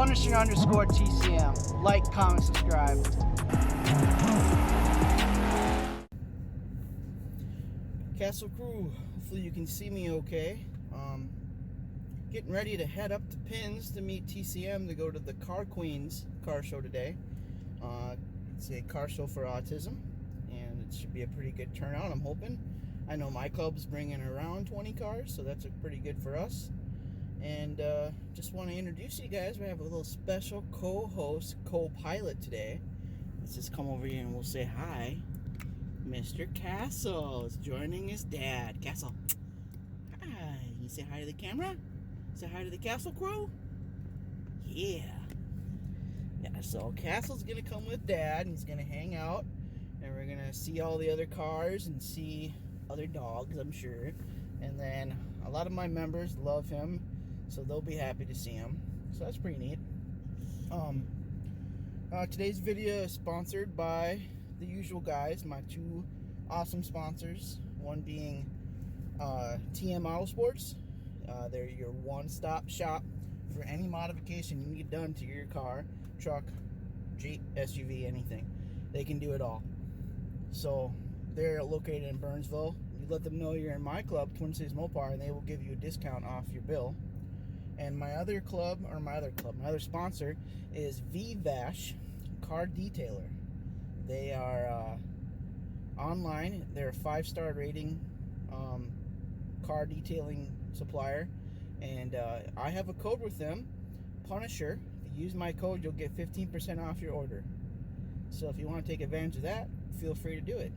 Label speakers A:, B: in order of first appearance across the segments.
A: Punisher_TCM. Like, comment, subscribe. Castle crew, hopefully you can see me okay. Getting ready to head up to Pins to meet TCM to go to the Car Queens car show today. It's a car show for autism, and it should be a pretty good turnout, I'm hoping. I know my club's bringing around 20 cars, so that's pretty good for us. And just want to introduce you guys. We have a little special co-host, co-pilot today. Let's just come over here and we'll say hi. Mr. Castle is joining his dad. Castle, hi. You say hi to the camera? Say hi to the Castle crew? Yeah. Yeah, so Castle's going to come with Dad, and he's going to hang out, and we're going to see all the other cars and see other dogs, I'm sure. And then a lot of my members love him, so they'll be happy to see him. So that's pretty neat. Today's video is sponsored by the usual guys, my two awesome sponsors. One being TM Autosports. They're your one-stop shop for any modification you need done to your car, truck, Jeep, SUV, anything. They can do it all. So they're located in Burnsville. You let them know you're in my club, Twin Cities Mopar, and they will give you a discount off your bill. And my other sponsor is VVash Car Detailer. They are online. They're a 5-star rating car detailing supplier, and I have a code with them, Punisher. If you use my code, you'll get 15% off your order. So if you want to take advantage of that, feel free to do it.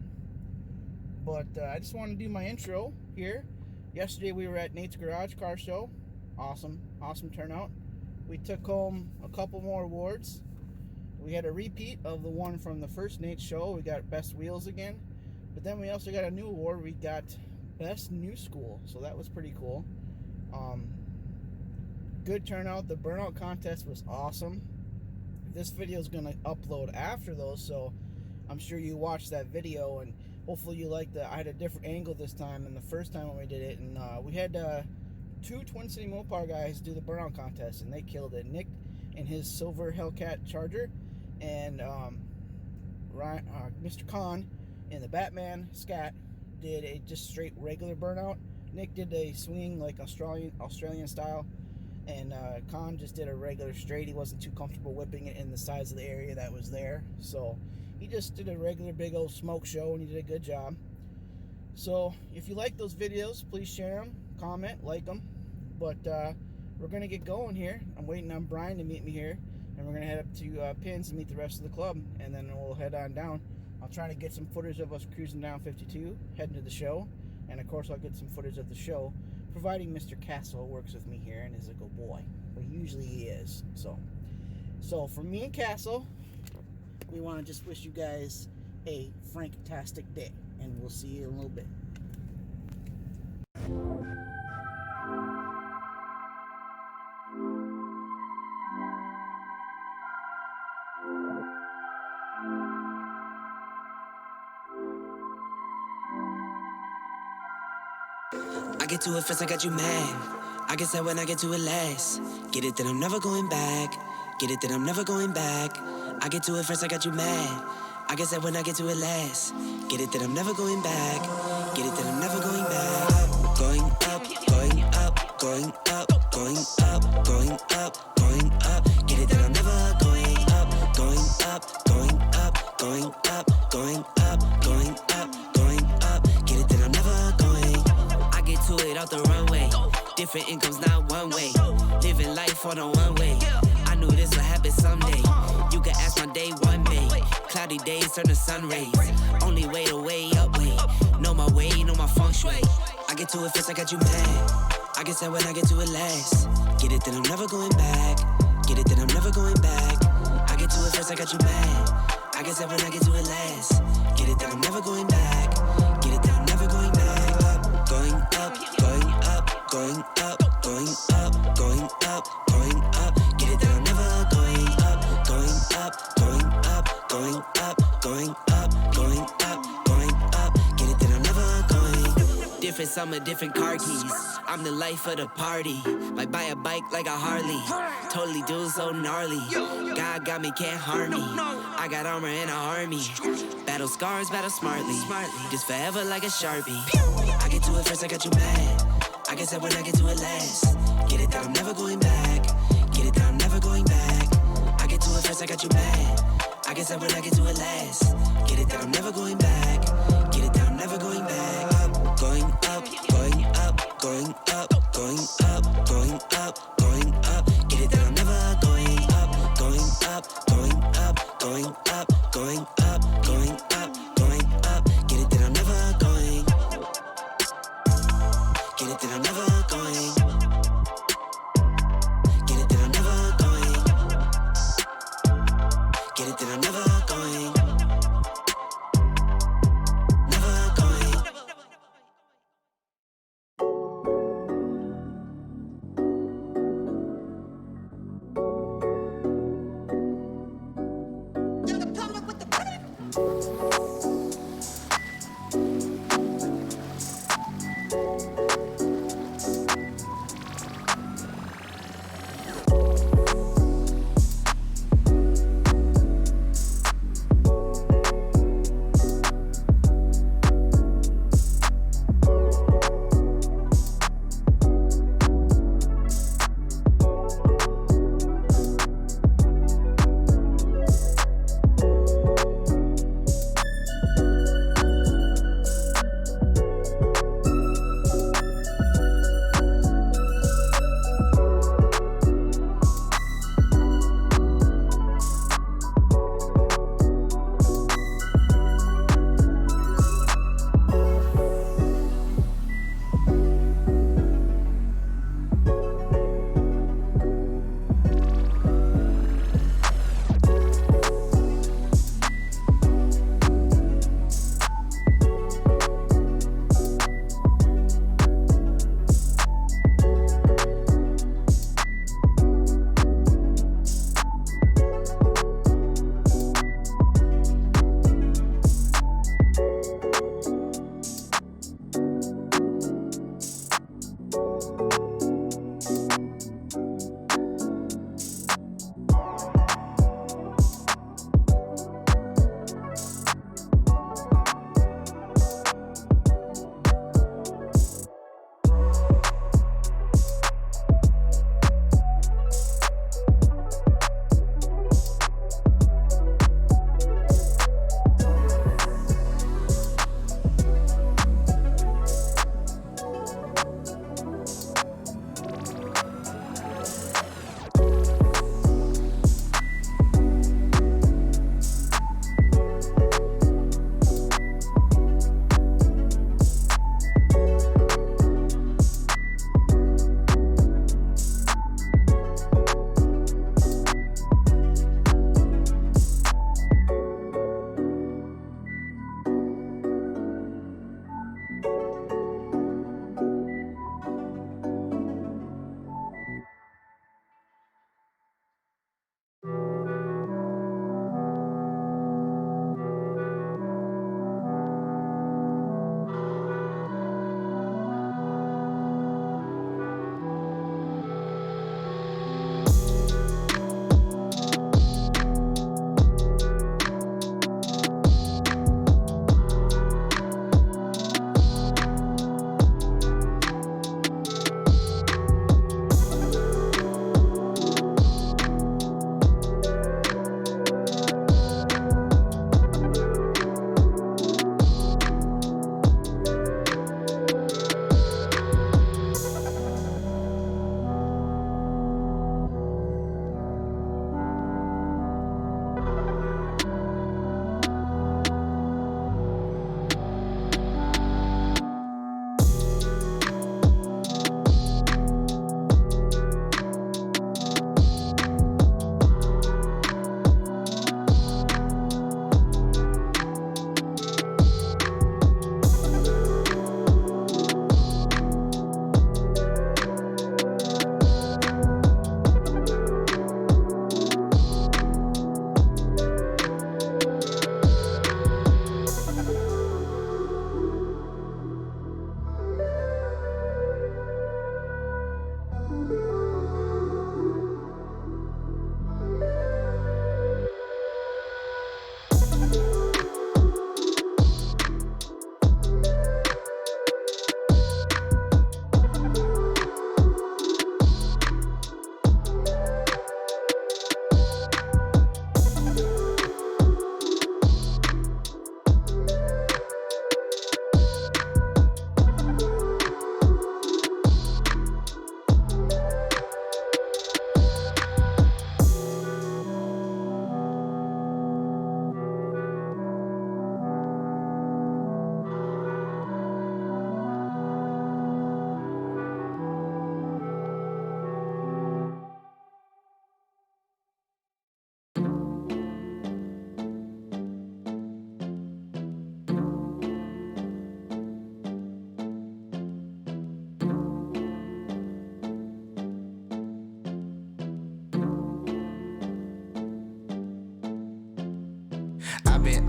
A: But I just want to do my intro here. Yesterday we were at Nate's Garage Car Show. Awesome turnout. We took home a couple more awards. We had a repeat of the one from the first Nate show. We got Best Wheels again. But then we also got a new award. We got Best New School. So that was pretty cool. Good turnout. The burnout contest was awesome. This video is going to upload after those, so I'm sure you watched that video, and hopefully you liked I had a different angle this time than the first time when we did it. And we had two Twin City Mopar guys do the burnout contest, and they killed it. Nick in his silver Hellcat Charger, and Mr. Khan in the Batman Scat did a just straight regular burnout. Nick did a swing like Australian style, and Khan just did a regular straight. He wasn't too comfortable whipping it in the size of the area that was there, so he just did a regular big old smoke show, and he did a good job. So if you like those videos, please share them, comment, like them. But we're going to get going here. I'm waiting on Brian to meet me here, and we're going to head up to Pins and meet the rest of the club, and then we'll head on down. I'll try to get some footage of us cruising down 52, heading to the show, and of course I'll get some footage of the show, providing Mr. Castle works with me here and is a good boy. Well, usually he is. So for me and Castle, we want to just wish you guys a franktastic day, and we'll see you in a little bit.
B: I get to it first, I got you mad. I guess that when I get to it last. Get it that I'm never going back. Get it that I'm never going back. I get to it first, I got you mad. I guess that when I get to it last. Get it that I'm never going back. Get it that I'm never going back. Going up, going up, going up, going up, going up, going up. Get it that I'm never going up, going up, going up, going up, going up, going up, going up. Get it that I'm never going. I get to it off the runway. Different incomes, not one way. Living life on a one way. I knew this would happen someday. You can ask my day one day. Cloudy days turn to sun rays. Only way to way up way. Know my way, know my feng shui. I get to it first, I got you mad. I guess that when I get to it last. Get it that I'm never going back. Get it that I'm never going back. I get to it first, I got you mad. I guess that when I get to it last. Get it that I'm never going back. Get it that I'm never going back. Going up, going up, going up, going up, going up, going up. Get it that I'm never going up, going up, going up, going up, going up, going up, going up. Get it that I'm never going. outfit, some are different car keys. I'm the life of the party. Might buy a bike like a Harley. Totally do so gnarly. God got me, can't harm me. I got armor and an army. Battle scars, battle smartly. Just forever like a Sharpie. I get to it first, I got you mad. I guess that when I get to it last. Get it that I'm never going back. Get it that I'm never going back. I get to it first, I got you mad. I guess that when I get to it last. Get it that I'm never going back. Get it that I'm never going back. Going up, going up, going up, going up, going up, going up. Get it that I'm never going up, going up, going up, going up, going up, going up, going up. Get it that I'm never going. Get it that I'm never going. Get it that I'm never going. Get it that I'm never going. Never going.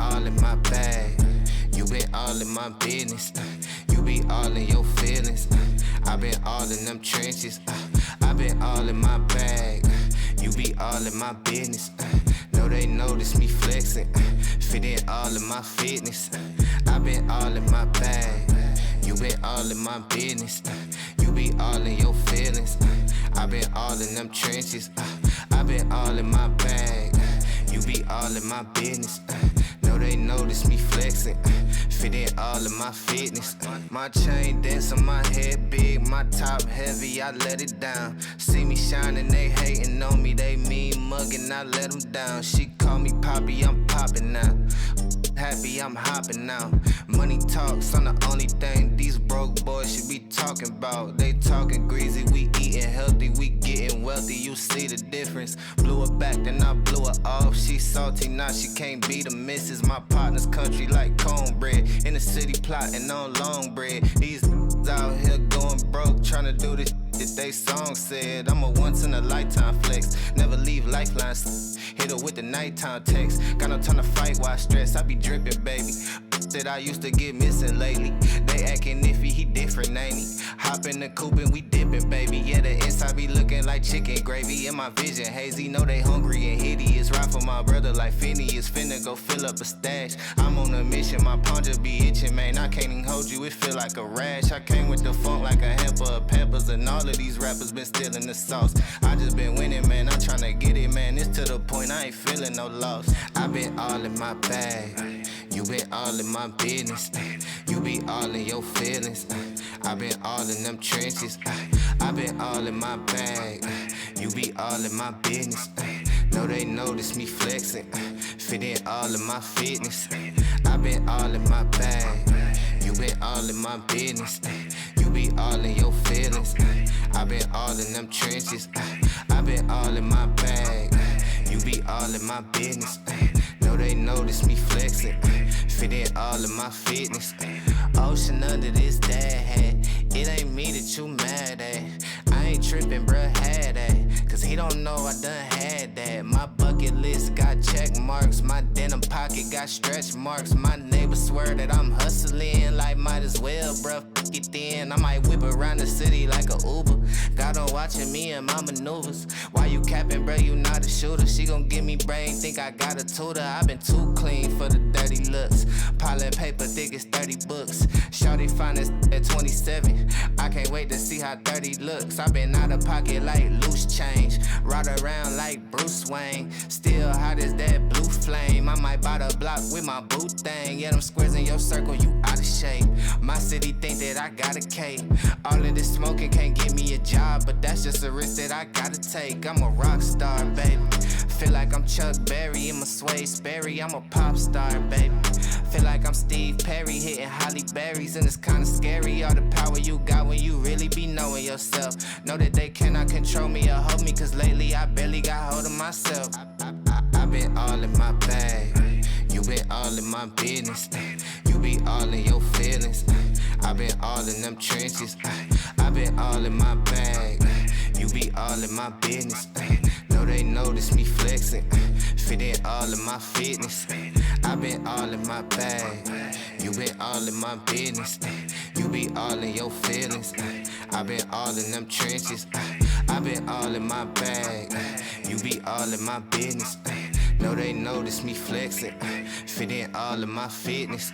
C: all in my bag. You been all in my business. You be all in your feelings. I been all in them trenches. I been all in my bag. You be all in my business. Know they notice me flexing. Fit in all in my fitness. I been all in my bag. You been all in my business. You be all in your feelings. I been all in them trenches. I been all in my bag. You be all in my business. Know they notice me flexing. Fit in all of my fitness. My chain dance on my head big. My top heavy, I let it down. See me shining, they hating on me. They mean mugging, I let them down. She call me Poppy, I'm popping now. Happy, I'm hopping now. Money talks, I'm the only thing these broke boys should be talking about. They talking greasy, we eating healthy, we getting wealthy. You see the difference. Blew her back, then I blew her off. She salty, now she can't be the missus. My partner's country like cornbread. In the city plotting on long bread. These out here going broke, trying to do this that they song said. I'm a once in a lifetime flex. Never leave lifelines. Hit her with the nighttime text. Got no time to fight while I stress. I be dripping, baby. That I used to get missing lately. They acting iffy, he different, ain't he? Hop in the coupe and we dipping, baby. Yeah, the inside be looking like chicken gravy. In my vision hazy, know they hungry and hideous. Ride for my brother like Phineas. Finna go fill up a stash. I'm on a mission, my palm just be itching, man. I can't even hold you, it feel like a rash. I came with the funk like a hamper of peppers. And all of these rappers been stealing the sauce. I just been winning, man. I'm tryna get it, man. It's to the point I ain't feeling no loss. I been all in my bag. You been all in my business. You be all in your feelings. I been all in them trenches. I been all in my bag. You be all in my business. Know they notice me flexing. Fit in all of my fitness. I been all in my bag. You been all in my business. You be all in your feelings. I been all in them trenches. I been all in my bag. You be all in my business. Know they notice me flexing. Fit in all of my fitness. Ocean under this dad hat. It ain't me that you mad at. I ain't tripping, bruh, had that. Cause he don't know I done had that. My bucket list got check marks. My denim pocket got stretch marks. My neighbors swear that I'm hustling. Like might as well, bruh, fuck it then. I might whip around the city like a Uber. God on watching me and my maneuvers. Why you capping, bruh, you not a shooter. She gon' give me brain, think I got a tutor. I been too clean for the dirty looks. Piling paper thick as 30 books. Shawty fine as at 27. I can't wait to see how 30 looks. I been out of pocket like loose change. Ride around like Bruce Wayne. Still hot as that blue flame. I might buy the block with my boot thing. Yeah, them squares in your circle, you out of shape. My city think that I got a cape. All of this smoking can't get me a job, but that's just a risk that I gotta take. I'm a rock star, baby. Feel like I'm Chuck Berry in my Sway Sperry. I'm a pop star, baby. Feel like I'm Steve Perry hitting Holly Berries, and it's kinda scary all the power you got when you really be knowing yourself. Know that they cannot control me or hold me, cause lately I barely got hold of myself. I been all in my bag. You been all in my business. You be all in your feelings. I been all in them trenches. I been all in my bag. You be all in my business. Know they notice me flexing. Fit in all of my fitness. I been all in my bag. You been all in my business. You be all in your feelings. I been all in them trenches. I been all in my bag. You be all in my business. Know they notice me flexing. Fit in all of my fitness.